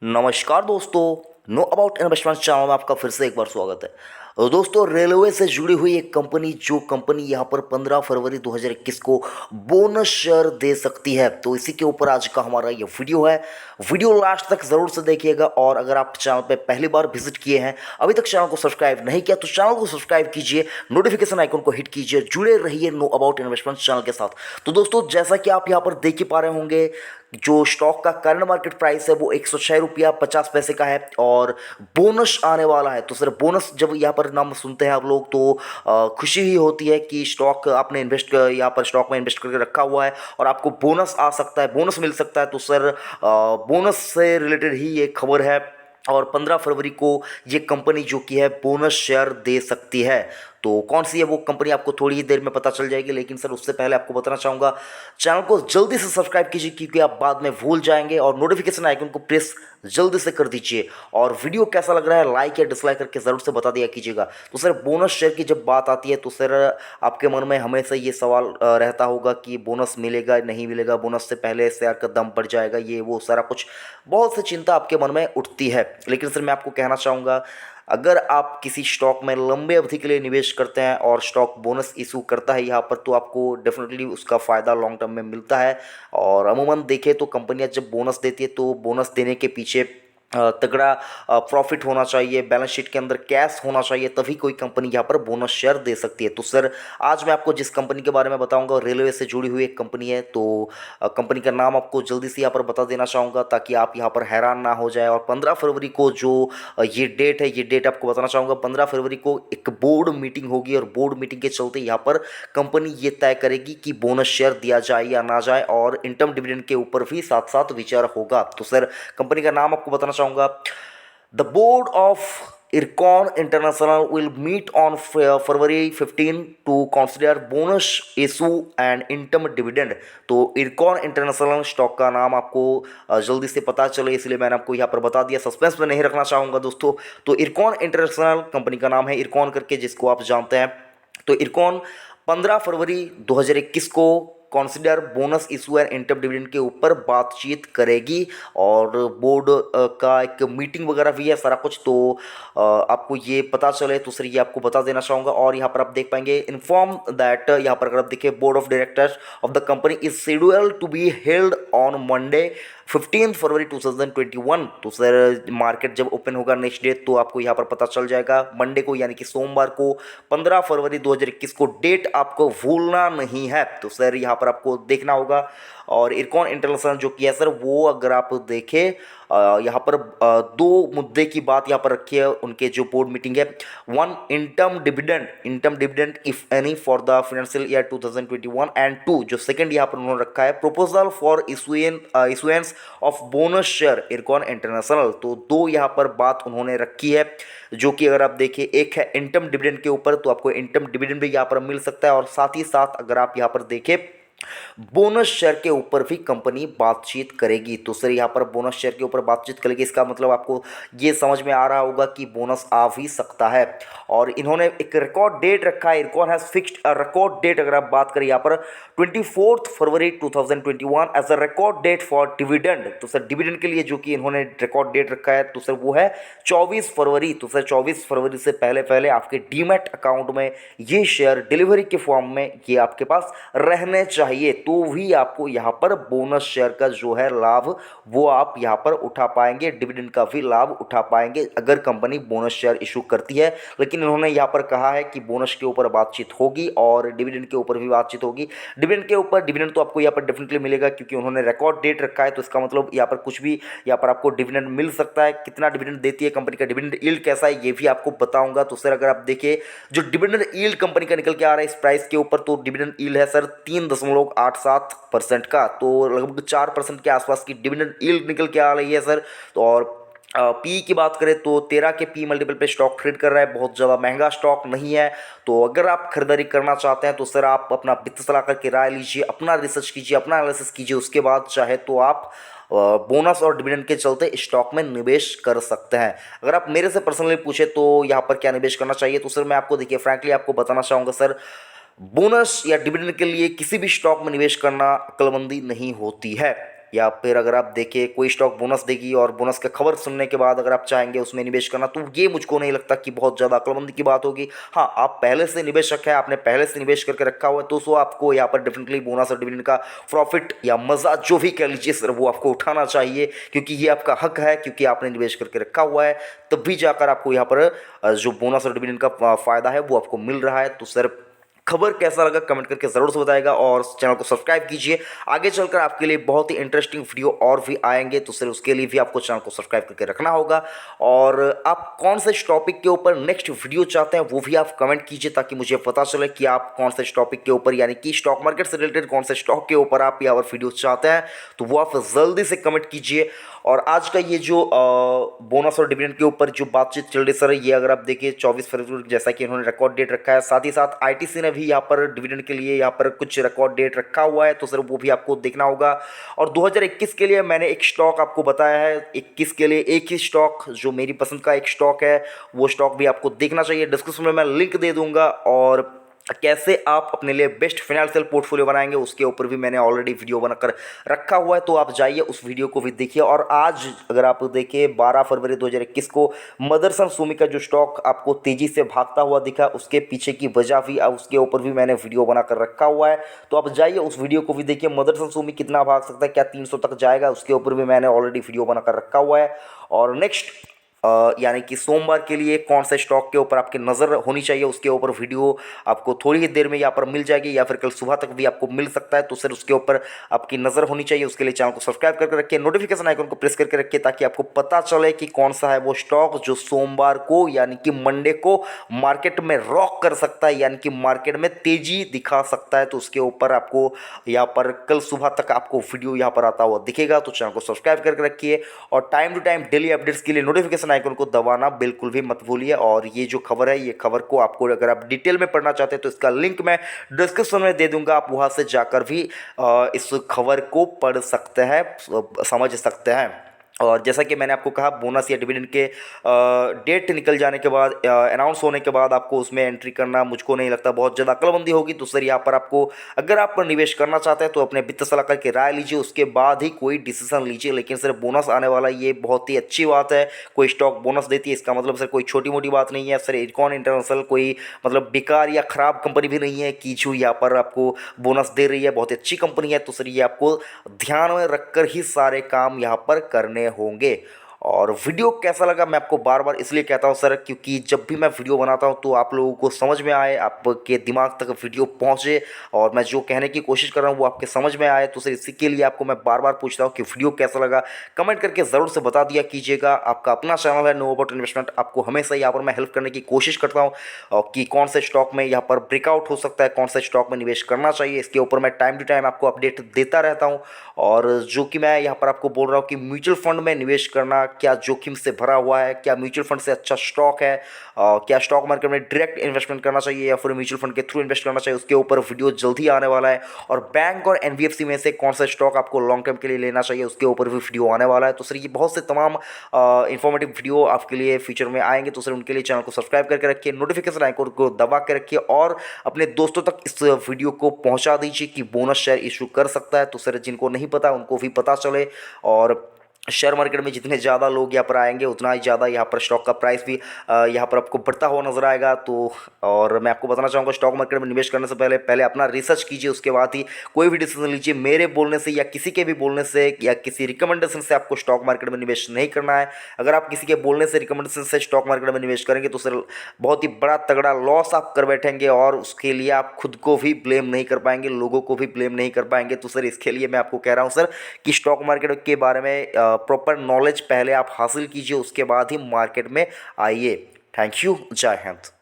नमस्कार दोस्तों। Know about investment channel में आपका फिर से एक बार स्वागत है। दोस्तों, रेलवे से जुड़ी हुई एक कंपनी जो कंपनी यहाँ पर 15 फरवरी 2021 को बोनस शेयर दे सकती है, तो इसी के ऊपर आज का हमारा ये वीडियो है। वीडियो लास्ट तक ज़रूर से देखिएगा। और अगर आप चैनल पे पहली बार विजिट किए हैं, अभी तक चैनल को सब्सक्राइब नहीं किया, तो चैनल को सब्सक्राइब कीजिए, नोटिफिकेशन आइकन को हिट कीजिए, जुड़े रहिए नो अबाउट इन्वेस्टमेंट चैनल के साथ। तो दोस्तों, जैसा कि आप यहाँ पर देख ही पा रहे होंगे, जो स्टॉक का करंट मार्केट प्राइस है वो 106 रुपया 50 पैसे का है और बोनस आने वाला है। तो सर, बोनस जब यहाँ पर नाम सुनते हैं आप लोग तो खुशी ही होती है कि स्टॉक आपने यहाँ पर स्टॉक में इन्वेस्ट करके रखा हुआ है और आपको बोनस आ सकता है, बोनस मिल सकता है। तो सर, बोनस से रिलेटेड ही ये खबर है और 15 फरवरी को ये कंपनी जो कि है बोनस शेयर दे सकती है। तो कौन सी है वो कंपनी, आपको थोड़ी ही देर में पता चल जाएगी। लेकिन सर, उससे पहले आपको बताना चाहूँगा, चैनल को जल्दी से सब्सक्राइब कीजिए क्योंकि आप बाद में भूल जाएंगे, और नोटिफिकेशन आइकन को प्रेस जल्दी से कर दीजिए। और वीडियो कैसा लग रहा है लाइक या डिसलाइक करके ज़रूर से बता दिया कीजिएगा। तो सर, बोनस शेयर की जब बात आती है तो सर, आपके मन में हमेशा ये सवाल रहता होगा कि बोनस मिलेगा नहीं मिलेगा, बोनस से पहले शेयर का दाम बढ़ जाएगा, ये वो सारा कुछ बहुत सी चिंता आपके मन में उठती है। लेकिन सर, मैं आपको कहना चाहूँगा, अगर आप किसी स्टॉक में लंबे अवधि के लिए निवेश करते हैं और स्टॉक बोनस इशू करता है यहाँ पर, तो आपको डेफिनेटली उसका फ़ायदा लॉन्ग टर्म में मिलता है। और अमूमन देखें तो कंपनियां जब बोनस देती है तो बोनस देने के पीछे तगड़ा प्रॉफिट होना चाहिए, बैलेंस शीट के अंदर कैश होना चाहिए, तभी कोई कंपनी यहाँ पर बोनस शेयर दे सकती है। तो सर, आज मैं आपको जिस कंपनी के बारे में बताऊंगा रेलवे से जुड़ी हुई एक कंपनी है। तो कंपनी का नाम आपको जल्दी से यहाँ पर बता देना चाहूँगा ताकि आप यहाँ पर हैरान ना हो जाए। और 15 फरवरी को जो ये डेट है, ये डेट आपको बताना चाहूँगा, 15 फरवरी को एक बोर्ड मीटिंग होगी और बोर्ड मीटिंग के चलते यहाँ पर कंपनी ये तय करेगी कि बोनस शेयर दिया जाए या ना जाए, और इंटर्म डिविडेंड के ऊपर भी साथ साथ विचार होगा। तो सर, कंपनी का नाम आपको बताना चाहूँगा, the board of Ircon International will meet on February 15 to consider bonus issue and interim dividend। तो इरकॉन इंटरनेशनल स्टॉक का नाम आपको जल्दी से पता चले, इसलिए मैंने आपको यहाँ पर बता दिया, सस्पेंस में नहीं रखना चाहूँगा दोस्तों। तो इरकॉन इंटरनेशनल कंपनी का नाम है, इरकॉन करके, जिसको आप जानते हैं। तो इरकॉन 15 फरवरी 2021 को consider bonus issue and interim dividend के ऊपर बातचीत करेगी, और बोर्ड का एक मीटिंग वगैरह भी है, सारा कुछ। तो आपको ये पता चले तो सर, ये आपको बता देना चाहूँगा। और यहाँ पर आप देख पाएंगे, इन्फॉर्म दैट, यहाँ पर अगर आप देखिए, board of directors of the company is schedule to be held on Monday 15 फरवरी 2021। तो सर, मार्केट जब ओपन होगा नेक्स्ट डे तो आपको यहाँ पर पता चल जाएगा, मंडे को यानी कि सोमवार को 15 फरवरी 2021 को, डेट आपको भूलना नहीं है। तो सर, यहाँ पर आपको देखना होगा। और इरकॉन इंटरनेशनल जो कि है सर, वो अगर आप देखें, यहाँ पर दो मुद्दे की बात यहाँ पर रखी है उनके जो बोर्ड मीटिंग है। One, interim dividend if any for the financial year 2021, and two, जो सेकंड यहाँ पर उन्होंने रखा है, proposal for issuance of bonus share Ircon International. तो दो यहाँ पर बात उन्होंने रखी है, जो कि अगर आप देखिए, एक है इंटर्म डिविडेंड के ऊपर, तो आपको इंटर्म डिविडेंड भी यहाँ पर मिल सकता है, और साथ ही साथ अगर आप यहाँ पर देखें, बोनस शेयर के ऊपर भी कंपनी बातचीत करेगी। तो सर, यहाँ पर बोनस शेयर के ऊपर बातचीत करेगी, इसका मतलब आपको ये समझ में आ रहा होगा कि बोनस आ भी सकता है। और इन्होंने एक रिकॉर्ड डेट रखा है, Ircon has fixed a record date, अगर आप बात करें यहाँ पर 24 फरवरी 2021 as a record date for dividend. तो सर, डिविडेंड के लिए जो कि इन्होंने रिकॉर्ड डेट रखा है, तो सर वो है 24 फरवरी। तो सर, 24 फरवरी से पहले पहले आपके डीमैट अकाउंट में ये शेयर डिलीवरी के फॉर्म में ये आपके पास रहने चाहिए, तो भी आपको यहाँ पर बोनस शेयर का जो है लाभ वो आप यहाँ पर उठा पाएंगे, डिविडेंड का भी लाभ उठा पाएंगे अगर कंपनी बोनस शेयर इशू करती है। लेकिन इन्होंने यहाँ पर कहा है कि बोनस के ऊपर बातचीत होगी और डिविडेंड के ऊपर भी बातचीत होगी। डिविडेंड के ऊपर, डिविडेंड तो आपको यहाँ पर डेफिनेटली मिलेगा क्योंकि उन्होंने रिकॉर्ड डेट रखा है, तो इसका मतलब यहाँ पर कुछ भी यहाँ पर आपको डिविडेंड मिल सकता है। कितना डिविडेंड देती है कंपनी का, डिविडेंड यील्ड कैसा है, ये भी आपको बताऊंगा। तो सर, अगर आप देखिए, जो डिविडेंड यील्ड कंपनी का निकल के आ रहा है इस प्राइस के ऊपर, तो डिविडेंड यील्ड है सर 3.87% का, तो लगभग 4% के आसपास की डिविडेंड यील्ड निकल के आ रही है सर। तो और पी की बात करें तो 13 के पी मल्टीपल पे स्टॉक ट्रेड कर रहा है, बहुत ज़्यादा महंगा स्टॉक नहीं है। तो अगर आप खरीदारी करना चाहते हैं तो सर, आप अपना वित्त सलाह करके राय लीजिए, अपना रिसर्च कीजिए, अपना एनालिसिस कीजिए, उसके बाद चाहे तो आप बोनस और डिविडेंड के चलते स्टॉक में निवेश कर सकते हैं। अगर आप मेरे से पर्सनली पूछे तो यहाँ पर क्या निवेश करना चाहिए, तो सर मैं आपको देखिए फ्रैंकली आपको बताना चाहूँगा सर, बोनस या डिविडेंड के लिए किसी भी स्टॉक में निवेश करना अक्लमंदी नहीं होती है। या फिर अगर आप देखें कोई स्टॉक बोनस देगी और बोनस का खबर सुनने के बाद अगर आप चाहेंगे उसमें निवेश करना, तो ये मुझको नहीं लगता कि बहुत ज़्यादा अक्लमंदी की बात होगी। हाँ, आप पहले से निवेशक है, आपने पहले से निवेश करके रखा हुआ है, तो सो आपको यहाँ पर डेफिनेटली बोनस और डिविडेंड का प्रॉफिट या मज़ा जो भी कह लीजिए सर, वो आपको उठाना चाहिए, क्योंकि ये आपका हक है, क्योंकि आपने निवेश करके रखा हुआ है, तब भी जाकर आपको यहाँ पर जो बोनस और डिविडेंड का फ़ायदा है वो आपको मिल रहा है। तो सर, खबर कैसा लगा कमेंट करके ज़रूर से बताएगा और चैनल को सब्सक्राइब कीजिए। आगे चलकर आपके लिए बहुत ही इंटरेस्टिंग वीडियो और भी आएंगे, तो सिर्फ उसके लिए भी आपको चैनल को सब्सक्राइब करके रखना होगा। और आप कौन से टॉपिक के ऊपर नेक्स्ट वीडियो चाहते हैं वो भी आप कमेंट कीजिए, ताकि मुझे पता चले कि आप कौन से टॉपिक के ऊपर, यानी कि स्टॉक मार्केट से रिलेटेड कौन से स्टॉक के ऊपर आप यहाँ पर वीडियो चाहते हैं, तो वो आप जल्दी से कमेंट कीजिए। और आज का ये जो बोनस और डिविडेंड के ऊपर जो बातचीत चल रही सर, ये अगर आप देखिए 24 फरवरी जैसा कि इन्होंने रिकॉर्ड डेट रखा है, साथ ही साथ आईटीसी ने भी यहाँ पर डिविडेंड के लिए यहाँ पर कुछ रिकॉर्ड डेट रखा हुआ है, तो सर वो भी आपको देखना होगा। और 2021 के लिए मैंने एक स्टॉक आपको बताया है, 21 के लिए एक ही स्टॉक जो मेरी पसंद का एक स्टॉक है, वो स्टॉक भी आपको देखना चाहिए। डिस्क्रिप्शन में मैं लिंक दे दूंगा, और कैसे आप अपने लिए बेस्ट फाइनेंशियल पोर्टफोलियो बनाएंगे उसके ऊपर भी मैंने ऑलरेडी वीडियो बनाकर रखा हुआ है, तो आप जाइए उस वीडियो को भी देखिए। और आज अगर आप देखिए 12 फरवरी 2021 को मदरसन सुमी का जो स्टॉक आपको तेज़ी से भागता हुआ दिखा, उसके पीछे की वजह भी उसके ऊपर भी मैंने वीडियो बनाकर रखा हुआ है, तो आप जाइए उस वीडियो को भी देखिए। मदरसन सुमी कितना भाग सकता है, क्या 300 तक जाएगा, उसके ऊपर भी मैंने ऑलरेडी वीडियो बनाकर रखा हुआ है। और नेक्स्ट यानी कि सोमवार के लिए कौन से स्टॉक के ऊपर आपकी नज़र होनी चाहिए, उसके ऊपर वीडियो आपको थोड़ी ही देर में यहाँ पर मिल जाएगी, या फिर कल सुबह तक भी आपको मिल सकता है, तो सर उसके ऊपर आपकी नज़र होनी चाहिए। उसके लिए चैनल को सब्सक्राइब करके रखिए, नोटिफिकेशन आइकन को प्रेस करके रखिए, ताकि आपको पता चले कि कौन सा है वो स्टॉक जो सोमवार को यानी कि मंडे को मार्केट में रॉक कर सकता है, यानी कि मार्केट में तेज़ी दिखा सकता है। तो उसके ऊपर आपको यहाँ पर कल सुबह तक आपको वीडियो यहाँ पर आता हुआ दिखेगा, तो चैनल को सब्सक्राइब करके रखिए और time to time daily updates के लिए नोटिफिकेशन आइकन को दबाना बिल्कुल भी मत भूलिए। और ये जो खबर है, ये खबर को आपको अगर आप डिटेल में पढ़ना चाहते हैं तो इसका लिंक मैं डिस्क्रिप्शन में दे दूंगा, आप वहां से जाकर भी इस खबर को पढ़ सकते हैं, समझ सकते हैं। और जैसा कि मैंने आपको कहा, बोनस या डिविडेंड के डेट निकल जाने के बाद, अनाउंस होने के बाद आपको उसमें एंट्री करना मुझको नहीं लगता बहुत ज़्यादा अक्लमंदी होगी। तो सर यहाँ पर आपको, अगर आप निवेश करना चाहते हैं तो अपने वित्त सलाहकार की राय लीजिए, उसके बाद ही कोई डिसीजन लीजिए। लेकिन सर बोनस आने वाला, ये बहुत ही अच्छी बात है। कोई स्टॉक बोनस देती है, इसका मतलब सर कोई छोटी मोटी बात नहीं है सर। इरकॉन इंटरनेशनल कोई मतलब बेकार या ख़राब कंपनी भी नहीं है कि जो यहाँ पर आपको बोनस दे रही है, बहुत ही अच्छी कंपनी है। तो सर ये आपको ध्यान में रखकर ही सारे काम यहाँ पर करने होंगे। और वीडियो कैसा लगा मैं आपको बार बार इसलिए कहता हूँ सर, क्योंकि जब भी मैं वीडियो बनाता हूँ तो आप लोगों को समझ में आए, आपके दिमाग तक वीडियो पहुँचे, और मैं जो कहने की कोशिश कर रहा हूँ वो आपके समझ में आए। तो सर इसी के लिए आपको मैं बार बार पूछता हूँ कि वीडियो कैसा लगा, कमेंट करके ज़रूर से बता दिया कीजिएगा। आपका अपना चैनल है नो अबाउट इन्वेस्टमेंट, आपको हमेशा यहाँ पर मैं हेल्प करने की कोशिश करता हूँ, और कि कौन से स्टॉक में यहाँ पर ब्रेकआउट हो सकता है, कौन से स्टॉक में निवेश करना चाहिए, इसके ऊपर मैं टाइम टू टाइम आपको अपडेट देता रहता हूँ। और जो कि मैं यहाँ पर आपको बोल रहा हूँ कि म्यूचुअल फंड में निवेश करना क्या जोखिम से भरा हुआ है, क्या म्यूचुअल फंड से अच्छा स्टॉक है, क्या स्टॉक मार्केट में डायरेक्ट इन्वेस्टमेंट करना चाहिए या फिर म्यूचुअल फंड के थ्रू इन्वेस्ट करना चाहिए, उसके ऊपर वीडियो जल्दी आने वाला है। और बैंक और एनबीएफसी में से कौन सा स्टॉक आपको लॉन्ग टर्म के लिए लेना चाहिए, उसके ऊपर भी वीडियो आने वाला है। तो सर ये बहुत से तमाम इंफॉर्मेटिव वीडियो आपके लिए फ्यूचर में आएंगे, तो सर उनके लिए चैनल को सब्सक्राइब करके रखिए, नोटिफिकेशन आइकन को दबा के रखिए, और अपने दोस्तों तक इस वीडियो को पहुंचा दीजिए कि बोनस शेयर इशू कर सकता है। तो सर जिनको नहीं पता उनको भी पता चले, और शेयर मार्केट में जितने ज़्यादा लोग यहाँ पर आएंगे उतना ही ज़्यादा यहाँ पर स्टॉक का प्राइस भी यहाँ पर आपको बढ़ता हुआ नजर आएगा। तो और मैं आपको बताना चाहूँगा, स्टॉक मार्केट में निवेश करने से पहले पहले अपना रिसर्च कीजिए, उसके बाद ही कोई भी डिसीजन लीजिए। मेरे बोलने से या किसी के भी बोलने से या किसी रिकमेंडेशन से आपको स्टॉक मार्केट में निवेश नहीं करना है। अगर आप किसी के बोलने से, रिकमेंडेशन से स्टॉक मार्केट में निवेश करेंगे तो सर बहुत ही बड़ा तगड़ा लॉस आप कर बैठेंगे, और उसके लिए आप खुद को भी ब्लेम नहीं कर पाएंगे, लोगों को भी ब्लेम नहीं कर पाएंगे। तो सर इसके लिए मैं आपको कह रहा हूँ सर कि स्टॉक मार्केट के बारे में प्रॉपर नॉलेज पहले आप हासिल कीजिए, उसके बाद ही मार्केट में आइए। थैंक यू, जय हिंद।